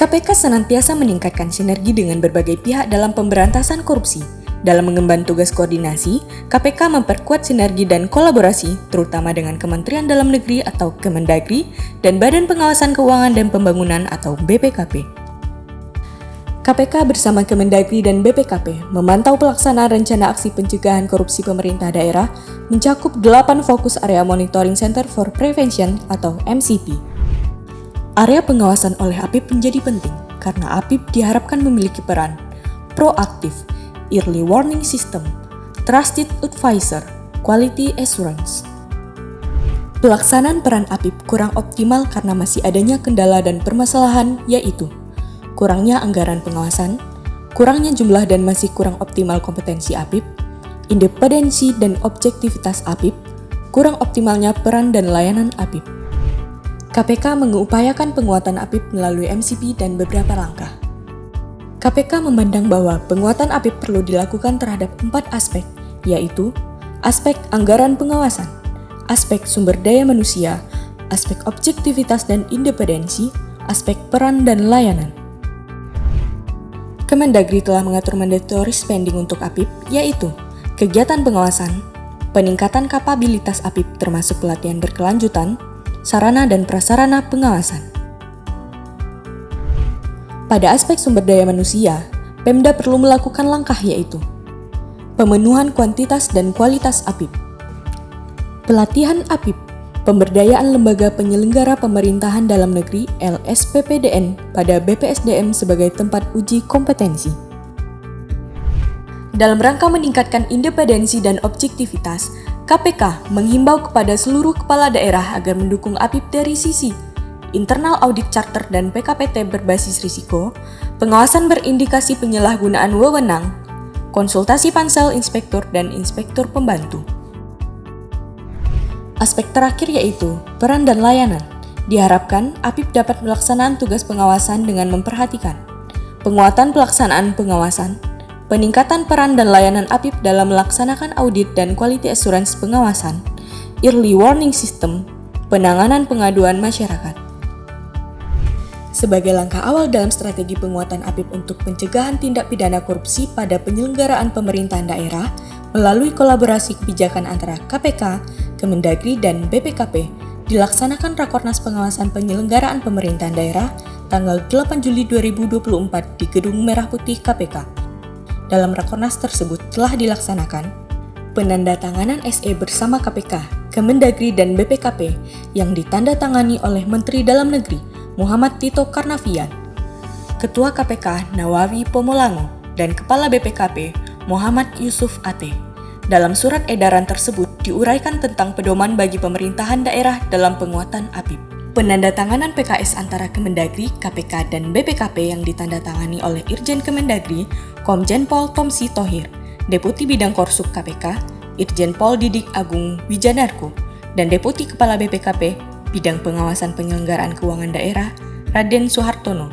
KPK senantiasa meningkatkan sinergi dengan berbagai pihak dalam pemberantasan korupsi. Dalam mengemban tugas koordinasi, KPK memperkuat sinergi dan kolaborasi, terutama dengan Kementerian Dalam Negeri atau Kemendagri dan Badan Pengawasan Keuangan dan Pembangunan atau BPKP. KPK bersama Kemendagri dan BPKP memantau pelaksanaan rencana aksi pencegahan korupsi pemerintah daerah mencakup 8 fokus area Monitoring Center for Prevention atau MCP. Area pengawasan oleh APIP menjadi penting karena APIP diharapkan memiliki peran proaktif, early warning system, trusted advisor, quality assurance. Pelaksanaan peran APIP kurang optimal karena masih adanya kendala dan permasalahan, yaitu kurangnya anggaran pengawasan, kurangnya jumlah dan masih kurang optimal kompetensi APIP, independensi dan objektivitas APIP, kurang optimalnya peran dan layanan APIP. KPK mengupayakan penguatan APIP melalui MCP dan beberapa langkah. KPK memandang bahwa penguatan APIP perlu dilakukan terhadap 4 aspek, yaitu aspek anggaran pengawasan, aspek sumber daya manusia, aspek objektivitas dan independensi, aspek peran dan layanan. Kemendagri telah mengatur mandatory spending untuk APIP, yaitu kegiatan pengawasan, peningkatan kapabilitas APIP termasuk pelatihan berkelanjutan, sarana dan prasarana pengawasan. Pada aspek sumber daya manusia, Pemda perlu melakukan langkah yaitu pemenuhan kuantitas dan kualitas APIP, pelatihan APIP, pemberdayaan lembaga penyelenggara pemerintahan dalam negeri LSPPDN pada BPSDM sebagai tempat uji kompetensi. Dalam rangka meningkatkan independensi dan objektivitas, KPK menghimbau kepada seluruh kepala daerah agar mendukung APIP dari sisi internal audit charter dan PKPT berbasis risiko, pengawasan berindikasi penyalahgunaan wewenang, konsultasi pansel inspektur dan inspektur pembantu. Aspek terakhir yaitu peran dan layanan. Diharapkan APIP dapat melaksanakan tugas pengawasan dengan memperhatikan penguatan pelaksanaan pengawasan, peningkatan peran dan layanan APIP dalam melaksanakan audit dan quality assurance pengawasan, early warning system, penanganan pengaduan masyarakat. Sebagai langkah awal dalam strategi penguatan APIP untuk pencegahan tindak pidana korupsi pada penyelenggaraan pemerintahan daerah melalui kolaborasi kebijakan antara KPK, Kemendagri, dan BPKP, dilaksanakan Rakornas Pengawasan Penyelenggaraan Pemerintahan Daerah tanggal 8 Juli 2024 di Gedung Merah Putih KPK. Dalam Rakornas tersebut telah dilaksanakan penandatanganan SE bersama KPK, Kemendagri, dan BPKP yang ditandatangani oleh Menteri Dalam Negeri Muhammad Tito Karnavian, Ketua KPK Nawawi Pomolango, dan Kepala BPKP Muhammad Yusuf Ate. Dalam surat edaran tersebut diuraikan tentang pedoman bagi pemerintahan daerah dalam penguatan APIP. Penandatanganan PKS antara Kemendagri, KPK, dan BPKP yang ditandatangani oleh Irjen Kemendagri, Komjen Pol Tomsi Thohir, Deputi Bidang Korsub KPK, Irjen Pol Didik Agung Wijanarko, dan Deputi Kepala BPKP, Bidang Pengawasan Penyelenggaraan Keuangan Daerah, Raden Suhartono.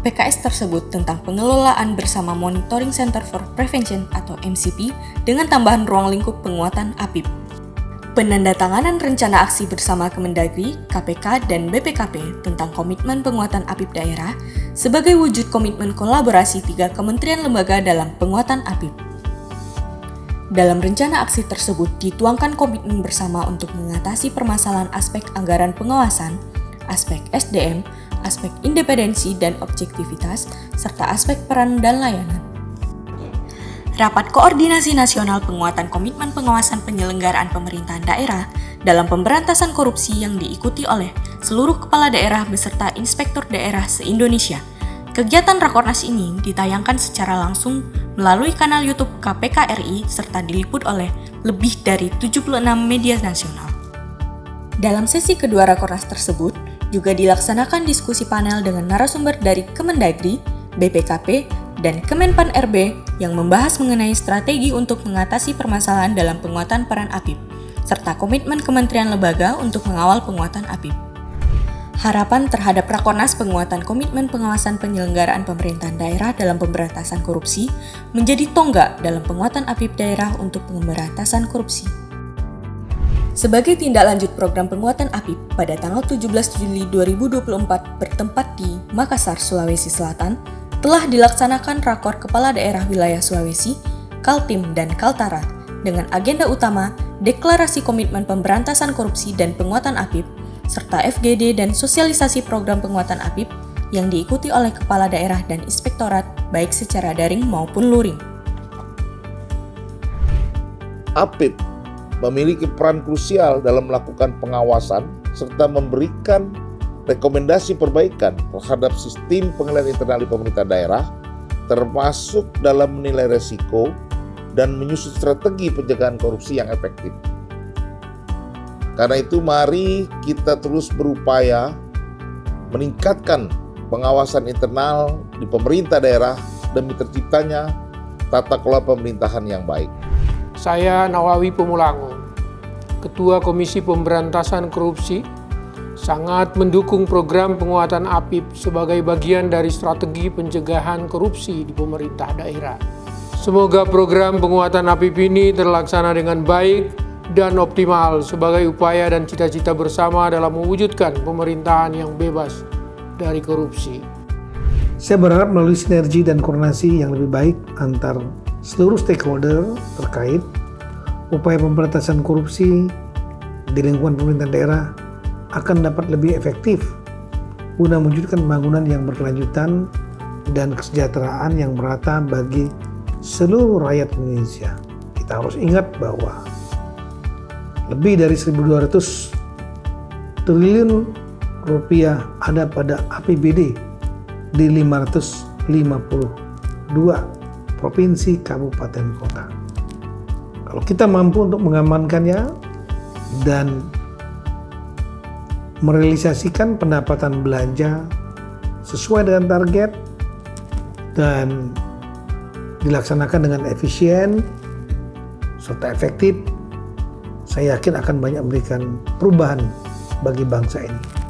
PKS tersebut tentang pengelolaan bersama Monitoring Center for Prevention atau MCP dengan tambahan ruang lingkup penguatan APIP. Penandatanganan rencana aksi bersama Kemendagri, KPK, dan BPKP tentang komitmen penguatan APIP daerah sebagai wujud komitmen kolaborasi 3 kementerian lembaga dalam penguatan APIP. Dalam rencana aksi tersebut dituangkan komitmen bersama untuk mengatasi permasalahan aspek anggaran pengawasan, aspek SDM, aspek independensi dan objektivitas, serta aspek peran dan layanan. Rapat Koordinasi Nasional Penguatan Komitmen Pengawasan Penyelenggaraan Pemerintahan Daerah dalam Pemberantasan Korupsi yang diikuti oleh seluruh kepala daerah beserta inspektur daerah se-Indonesia. Kegiatan Rakornas ini ditayangkan secara langsung melalui kanal YouTube KPK RI serta diliput oleh lebih dari 76 media nasional. Dalam sesi kedua Rakornas tersebut, juga dilaksanakan diskusi panel dengan narasumber dari Kemendagri, BPKP, dan Kemenpan RB yang membahas mengenai strategi untuk mengatasi permasalahan dalam penguatan peran APIP, serta komitmen kementerian lembaga untuk mengawal penguatan APIP. Harapan terhadap Rakornas penguatan komitmen pengawasan penyelenggaraan pemerintahan daerah dalam pemberantasan korupsi menjadi tonggak dalam penguatan APIP daerah untuk pemberantasan korupsi. Sebagai tindak lanjut program penguatan APIP pada tanggal 17 Juli 2024 bertempat di Makassar, Sulawesi Selatan, telah dilaksanakan Rakor Kepala Daerah Wilayah Sulawesi, Kaltim, dan Kaltara dengan agenda utama Deklarasi Komitmen Pemberantasan Korupsi dan Penguatan APIP, serta FGD dan sosialisasi program penguatan APIP yang diikuti oleh Kepala Daerah dan Inspektorat baik secara daring maupun luring. APIP memiliki peran krusial dalam melakukan pengawasan serta memberikan rekomendasi perbaikan terhadap sistem pengendalian internal di pemerintah daerah, termasuk dalam menilai resiko dan menyusun strategi pencegahan korupsi yang efektif. Karena itu mari kita terus berupaya meningkatkan pengawasan internal di pemerintah daerah demi terciptanya tata kelola pemerintahan yang baik. Saya Nawawi Pemulango, Ketua Komisi Pemberantasan Korupsi, sangat mendukung program penguatan APIP sebagai bagian dari strategi pencegahan korupsi di pemerintah daerah. Semoga program penguatan APIP ini terlaksana dengan baik dan optimal sebagai upaya dan cita-cita bersama dalam mewujudkan pemerintahan yang bebas dari korupsi. Saya berharap melalui sinergi dan koordinasi yang lebih baik antar seluruh stakeholder terkait, upaya pemberantasan korupsi di lingkungan pemerintah daerah akan dapat lebih efektif guna mewujudkan pembangunan yang berkelanjutan dan kesejahteraan yang merata bagi seluruh rakyat Indonesia. Kita harus ingat bahwa lebih dari 1.200 triliun rupiah ada pada APBD di 552 provinsi, kabupaten, kota. Kalau kita mampu untuk mengamankannya dan merealisasikan pendapatan belanja sesuai dengan target dan dilaksanakan dengan efisien serta efektif, saya yakin akan banyak memberikan perubahan bagi bangsa ini.